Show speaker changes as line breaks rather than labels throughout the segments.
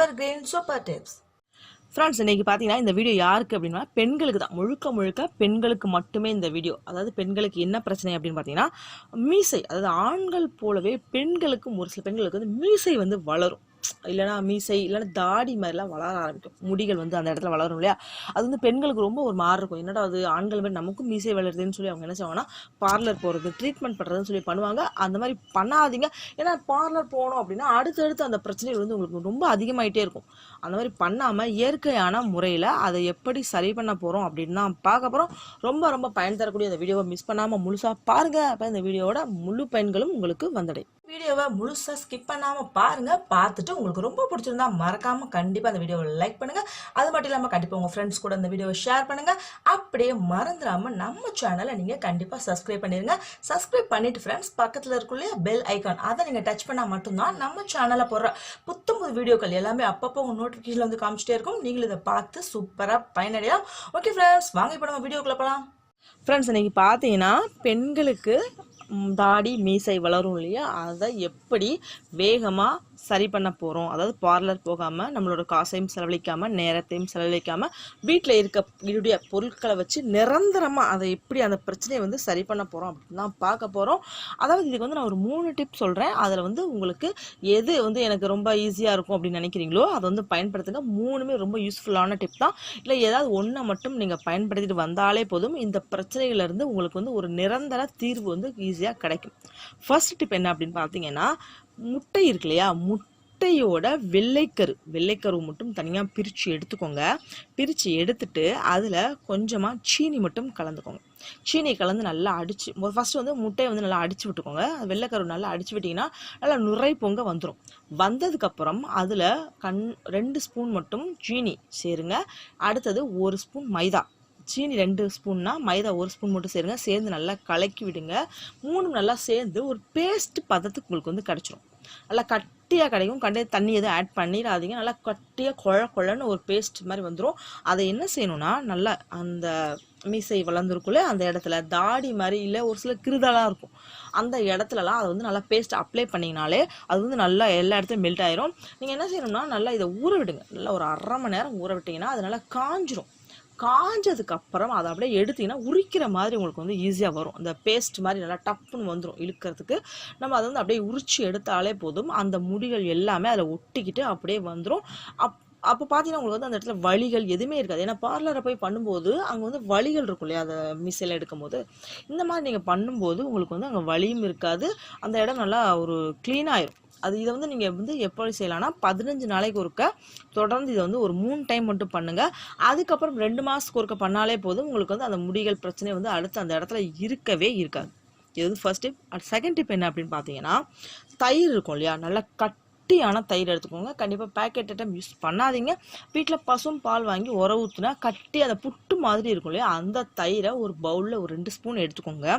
evergreen super tips.
Friends இன்னைக்கு பார்த்தீங்கன்னா இந்த வீடியோ யாருக்கு அப்படின்னா பெண்களுக்கு தான், முழுக்க முழுக்க பெண்களுக்கு மட்டுமே இந்த வீடியோ. அதாவது பெண்களுக்கு என்ன பிரச்சனை அப்படின்னு பார்த்தீங்கன்னா மீசை, அதாவது ஆண்கள் போலவே பெண்களுக்கும் ஒரு சில பெண்களுக்கு வந்து மீசை வந்து வளரும், இல்லைனா மீசை இல்லைனா தாடி மாதிரிலாம் வளர ஆரம்பிக்கும், முடிகள் வந்து அந்த இடத்துல வளரும் இல்லையா. அது வந்து பெண்களுக்கு ரொம்ப ஒரு மாதிரி இருக்கும். என்னடா அது ஆண்கள் மாதிரி நமக்கும் மீசை வளருதுன்னு சொல்லி அவங்க என்ன செய்வாங்கன்னா பார்லர் போகிறது, ட்ரீட்மெண்ட் பண்ணுறதுன்னு சொல்லி பண்ணுவாங்க. அந்த மாதிரி பண்ணாதீங்க. ஏன்னா பார்லர் போனோம் அப்படின்னா அடுத்தடுத்து அந்த பிரச்சனைகள் வந்து உங்களுக்கு ரொம்ப அதிகமாயிட்டே இருக்கும். அந்த மாதிரி பண்ணாமல் இயற்கையான முறையில் அதை எப்படி சரி பண்ண போகிறோம் அப்படின்னு தான் பார்க்க போகிறோம். ரொம்ப ரொம்ப பயன் தரக்கூடிய அந்த வீடியோவை மிஸ் பண்ணாமல் முழுசாக பாருங்கள். அப்போ இந்த வீடியோவோட முழு பயன்களும் உங்களுக்கு வந்தடை.
வீடியோவை முழுசாக ஸ்கிப் பண்ணாமல் பாருங்கள். பார்த்துட்டு உங்களுக்கு ரொம்ப பிடிச்சிருந்தா மறக்காமல் கண்டிப்பாக அந்த வீடியோவை லைக் பண்ணுங்கள். அது மட்டும் இல்லாமல் கண்டிப்பாக உங்கள் ஃப்ரெண்ட்ஸ் கூட இந்த வீடியோவை ஷேர் பண்ணுங்கள். அப்படியே மறந்துடாமல் நம்ம சேனலை நீங்கள் கண்டிப்பாக சப்ஸ்கிரைப் பண்ணிடுங்க. சப்ஸ்கிரைப் பண்ணிவிட்டு ஃப்ரெண்ட்ஸ் பக்கத்தில் இருக்குள்ளே பெல் ஐக்கான் அதை நீங்கள் டச் பண்ணால் மட்டும்தான் நம்ம சேனலில் போடுற புத்தம் புது வீடியோக்கள் எல்லாமே அப்பப்போ உங்கள் நோட்டிஃபிகேஷன் வந்து காமிச்சிட்டே இருக்கும். நீங்களும் இதை பார்த்து சூப்பராக பயனடையலாம். ஓகே ஃப்ரெண்ட்ஸ், வாங்க இப்போ நம்ம வீடியோக்குள்ள போகலாம்.
ஃப்ரெண்ட்ஸ் இன்னைக்கு பார்த்தீங்கன்னா பெண்களுக்கு தாடி மீசை வளரும் இல்லையா, அதை எப்படி வேகமாக சரி பண்ண போகிறோம். அதாவது பார்லர் போகாமல் நம்மளோட காசையும் செலவழிக்காமல் நேரத்தையும் செலவழிக்காமல் வீட்டில் இருக்க பொருட்களை வச்சு நிரந்தரமாக அதை எப்படி அந்த பிரச்சனையை வந்து சரி பண்ண போகிறோம் அப்படின்னு தான் பார்க்க போகிறோம். அதாவது இதுக்கு வந்து நான் ஒரு 3 டிப்ஸ் சொல்கிறேன். அதில் வந்து உங்களுக்கு எது வந்து எனக்கு ரொம்ப ஈஸியாக இருக்கும் அப்படின்னு நினைக்கிறீங்களோ அதை வந்து பயன்படுத்துங்க. 3மே ரொம்ப யூஸ்ஃபுல்லான டிப் தான். இல்லை ஏதாவது ஒன்றை மட்டும் நீங்கள் பயன்படுத்திட்டு வந்தாலே போதும், இந்த பிரச்சனைகள்லேருந்து உங்களுக்கு வந்து ஒரு நிரந்தர தீர்வு வந்து ஈஸியாக கிடைக்கும். ஃபர்ஸ்ட் டிப் என்ன அப்படின்னு பார்த்தீங்கன்னா, முட்டை இருக்கு இல்லையா, முட்டையோட வெள்ளைக்கரு மட்டும் தனியாக பிரித்து எடுத்துக்கோங்க. பிரித்து எடுத்துட்டு அதில் கொஞ்சமாக சீனி மட்டும் கலந்துக்கோங்க. சீனி கலந்து நல்லா அடித்து ஃபஸ்ட்டு வந்து முட்டையை வந்து நல்லா அடித்து விட்டுக்கோங்க. வெள்ளைக்கரு நல்லா அடித்து விட்டிங்கன்னா நல்லா நுரை பொங்க வந்துடும். வந்ததுக்கப்புறம் அதில் 2 ஸ்பூன் மட்டும் சீனி சேருங்க. அடுத்தது 1 ஸ்பூன் மைதா. சீனி 2 ஸ்பூன்னா மைதா 1 ஸ்பூன் மட்டும் சேருங்க. சேர்ந்து நல்லா கலக்கி விடுங்க. 3 நல்லா சேர்ந்து ஒரு பேஸ்ட் பதத்துக்கு உங்களுக்கு வந்து கிடச்சிரும். நல்லா கட்டியாக கிடைக்கும். தண்ணி எதுவும் ஆட் பண்ணிடாதீங்க. நல்லா கட்டியாக குழன்னு ஒரு பேஸ்ட் மாதிரி வந்துடும். அதை என்ன செய்யணும்னா, நல்லா அந்த மீசை வளர்ந்துருக்குள்ளே அந்த இடத்துல தாடி மாதிரி இல்லை ஒரு சில கிருதெல்லாம் இருக்கும், அந்த இடத்துலலாம் அதை வந்து நல்லா பேஸ்ட் அப்ளை பண்ணிங்கனாலே அது வந்து நல்லா எல்லா இடத்துலையும் மெல்ட் ஆயிரும். நீங்கள் என்ன செய்யணும்னா நல்லா இதை ஊற விடுங்க. நல்லா ஒரு 1/2 மணி நேரம் ஊற விட்டிங்கன்னா அது நல்லா காஞ்சிரும். காஞ்சதுக்கு அப்புறம் அதை அப்படியே எடுத்திங்கன்னா உரிக்கிற மாதிரி உங்களுக்கு வந்து ஈஸியாக வரும். அந்த பேஸ்ட் மாதிரி நல்லா டப்புன்னு வந்துடும் இழுக்கிறதுக்கு. நம்ம அதை வந்து அப்படியே உரிச்சு எடுத்தாலே போதும், அந்த முடிகள் எல்லாமே அதில் ஒட்டிக்கிட்டு அப்படியே வந்துடும். அப்போ பார்த்தீங்கன்னா உங்களுக்கு வந்து அந்த இடத்துல வலிகள் எதுவுமே இருக்காது. ஏன்னா பார்லரை போய் பண்ணும்போது அங்கே வந்து வலிகள் இருக்கும் இல்லையா, அதை மிஸ்ஸில் எடுக்கும்போது. இந்த மாதிரி நீங்கள் பண்ணும்போது உங்களுக்கு வந்து அங்கே வலியும் இருக்காது. அந்த இடம் நல்லா ஒரு க்ளீனாகிடும். இதை வந்து நீங்கள் வந்து எப்படி செய்யலாம்னா 15 நாளைக்கு ஒருக்க தொடர்ந்து இதை வந்து ஒரு 3 டைம் மட்டும் பண்ணுங்கள். அதுக்கப்புறம் 2 மாதத்துக்கு ஒருக்க பண்ணாலே போதும், உங்களுக்கு வந்து அந்த முடிகள் பிரச்சனை வந்து அடுத்து அந்த இடத்துல இருக்கவே இருக்காது. இது வந்து ஃபர்ஸ்ட் டிப். செகண்ட் டிப் என்ன அப்படின்னு பார்த்தீங்கன்னா, தயிர் இருக்கும் இல்லையா, நல்லா கட்டியான தயிர் எடுத்துக்கோங்க. கண்டிப்பாக பேக்கெட் ஐட்டம் யூஸ் பண்ணாதீங்க. வீட்டில் பசும் பால் வாங்கி உர ஊற்றுனா கட்டி அந்த புட்டு மாதிரி இருக்கும் இல்லையா, அந்த தயிரை ஒரு பவுலில் ஒரு 2 ஸ்பூன் எடுத்துக்கோங்க.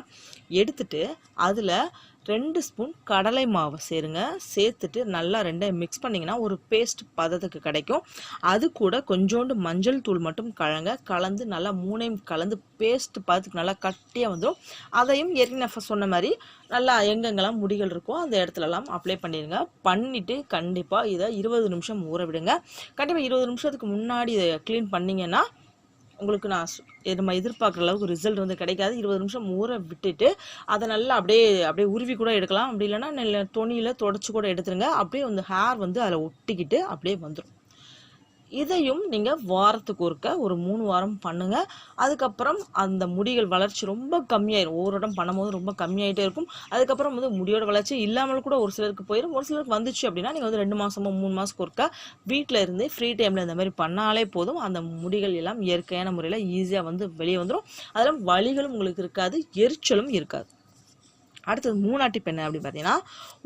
எடுத்துட்டு அதில் 2 ஸ்பூன் கடலை மாவு சேருங்க. சேர்த்துட்டு நல்லா 2ஐயும் மிக்ஸ் பண்ணிங்கன்னா ஒரு பேஸ்ட் பதத்துக்கு கிடைக்கும். அது கூட கொஞ்சோண்டு மஞ்சள் தூள் மட்டும் கலந்து நல்லா 3ஐயும் கலந்து பேஸ்ட் பதத்துக்கு நல்லா கட்டியாக வந்துடும். அதையும் ஏற்கனவே சொன்ன மாதிரி நல்லா எங்கெங்கெல்லாம் முடிகள் இருக்கோ அந்த இடத்துலலாம் அப்ளை பண்ணிடுங்க. பண்ணிவிட்டு கண்டிப்பாக இதை 20 நிமிஷம் ஊற விடுங்க. கண்டிப்பாக 20 நிமிஷத்துக்கு முன்னாடி இதை க்ளீன் பண்ணிங்கன்னா உங்களுக்கு நம்ம எதிர்பார்க்குற அளவுக்கு ரிசல்ட் வந்து கிடைக்காது. 20 நிமிஷம் ஊற விட்டுட்டு அதை நல்லா அப்படியே உருவி கூட எடுக்கலாம். அப்படி இல்லைன்னா துணியில் தொடச்சி கூட எடுத்துருங்க. அப்படியே வந்து ஹேர் வந்து அதில் ஒட்டிக்கிட்டு அப்படியே வந்துடும். இதையும் நீங்கள் வாரத்துக்கு ஒருக்க ஒரு 3 வாரம் பண்ணுங்கள். அதுக்கப்புறம் அந்த முடிகள் வளர்ச்சி ரொம்ப கம்மியாயிடும். ஒவ்வொரு இடம் பண்ணும்போது ரொம்ப கம்மியாயிட்டே இருக்கும். அதுக்கப்புறம் வந்து முடியோட வளர்ச்சி இல்லாமல் கூட ஒரு சிலருக்கு போயிடும். ஒரு சிலருக்கு வந்துச்சு அப்படின்னா நீங்கள் வந்து 2 மாதமோ 3 மாதத்துக்கு ஒருக்க வீட்டில் இருந்து ஃப்ரீ டைமில் இந்த மாதிரி பண்ணாலே போதும், அந்த முடிகள் எல்லாம் இயற்கையான முறையில் ஈஸியாக வந்து வெளியே வந்துடும். அதெல்லாம் வலிகளும் உங்களுக்கு இருக்காது, எரிச்சலும் இருக்காது. அடுத்தது 3ஆம் டிப் என்ன அப்படின்னு பார்த்தீங்கன்னா,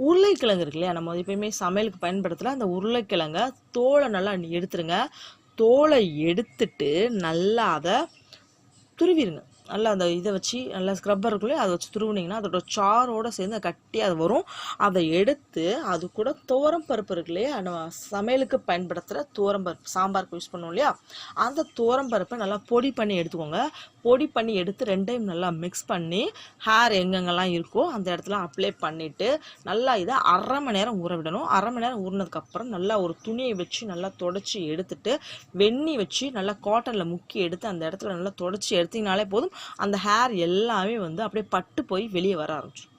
உருளைக்கிழங்கு இருக்கு இல்லையா, நம்ம எப்பயுமே சமையலுக்கு பயன்படுத்தலாம். அந்த உருளைக்கிழங்கை தோலை நல்லா எடுத்துருங்க. தோலை எடுத்துட்டு நல்லா அதை துருவிடுங்க. நல்லா அந்த இதை வச்சு நல்லா ஸ்க்ரப்பர் இருக்குள்ளே அதை வச்சு துருவினீங்கன்னா அதோட சாரோடு சேர்ந்து கட்டி அது வரும். அதை எடுத்து அது கூட துவரம் பருப்பு இருக்கு இல்லையா, நம்ம சமையலுக்கு பயன்படுத்துகிற துவரம் பருப்பு, சாம்பாருக்கு யூஸ் பண்ணுவோம் இல்லையா, அந்த துவரம் பருப்பை நல்லா பொடி பண்ணி எடுத்துக்கோங்க. பொடி பண்ணி எடுத்து ரெண்டையும் நல்லா மிக்ஸ் பண்ணி ஹேர் எங்கெங்கெல்லாம் இருக்கோ அந்த இடத்துல அப்ளை பண்ணிவிட்டு நல்லா இதை அரை மணி நேரம் ஊற விடணும். அரை மணி நேரம் ஊறினதுக்கப்புறம் நல்லா ஒரு துணியை வச்சு நல்லா தொடச்சி எடுத்துட்டு வெந்நி வச்சு நல்லா காட்டனில் முக்கி எடுத்து அந்த இடத்துல நல்லா தொடச்சி எடுத்தீங்கனாலே போதும். அந்த ஹேர் எல்லாமே வந்து அப்படியே பட்டு போய் வெளியே வர ஆரம்பிச்சிடும்.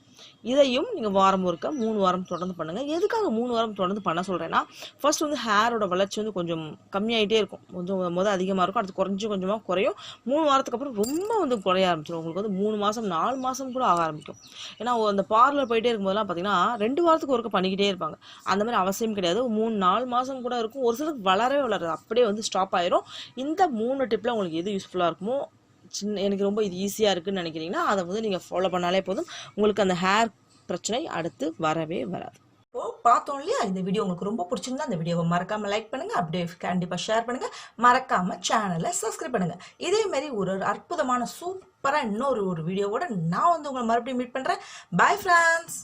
இதையும் நீங்கள் வாரம் ஒருக்க 3 வாரம் தொடர்ந்து பண்ணுங்கள். எதுக்காக 3 வாரம் தொடர்ந்து பண்ண சொல்கிறேன்னா, ஃபர்ஸ்ட் வந்து ஹேரோட வளர்ச்சி வந்து கொஞ்சம் கம்மியாகிட்டே இருக்கும். கொஞ்சம் அதிகமாக இருக்கும், அடுத்து கொஞ்சமாக குறையும். 3 வாரத்துக்கு அப்புறம் ரொம்ப வந்து குறைய ஆரம்பிச்சிடும். உங்களுக்கு வந்து 3 மாதம் 4 மாதம் கூட ஆக ஆரம்பிக்கும். ஏன்னா அந்த பார்லர் போயிட்டே இருக்கும்போதெல்லாம் பார்த்தீங்கன்னா 2 வாரத்துக்கு ஒருக்க பண்ணிக்கிட்டே இருப்பாங்க. அந்த மாதிரி அவசியம் கிடையாது. 3-4 மாதம் கூட இருக்கும். ஒரு சிலருக்கு வளரவே வளராது, அப்படியே வந்து ஸ்டாப் ஆயிரும். இந்த 3 டிப்பில் உங்களுக்கு எது யூஸ்ஃபுல்லாக இருக்குமோ, எனக்கு ரொம்ப இது ஈஸியாக இருக்குன்னு நினைக்கிறீங்கன்னா அதை வந்து நீங்கள் ஃபாலோ பண்ணாலே போதும். உங்களுக்கு அந்த ஹேர் பிரச்சனை அடுத்து வரவே வராது.
இப்போ பார்த்தோம் இல்லையா, இந்த வீடியோ உங்களுக்கு ரொம்ப பிடிச்சிருந்தா அந்த வீடியோவை மறக்காம லைக் பண்ணுங்க, அப்படியே கண்டிப்பா ஷேர் பண்ணுங்க, மறக்காம சேனலை சப்ஸ்கிரைப் பண்ணுங்க. இதே மாதிரி ஒரு அற்புதமான சூப்பரா இன்னொரு வீடியோவோட நான் வந்து உங்களை மறுபடியும் மீட் பண்றேன். Bye friends.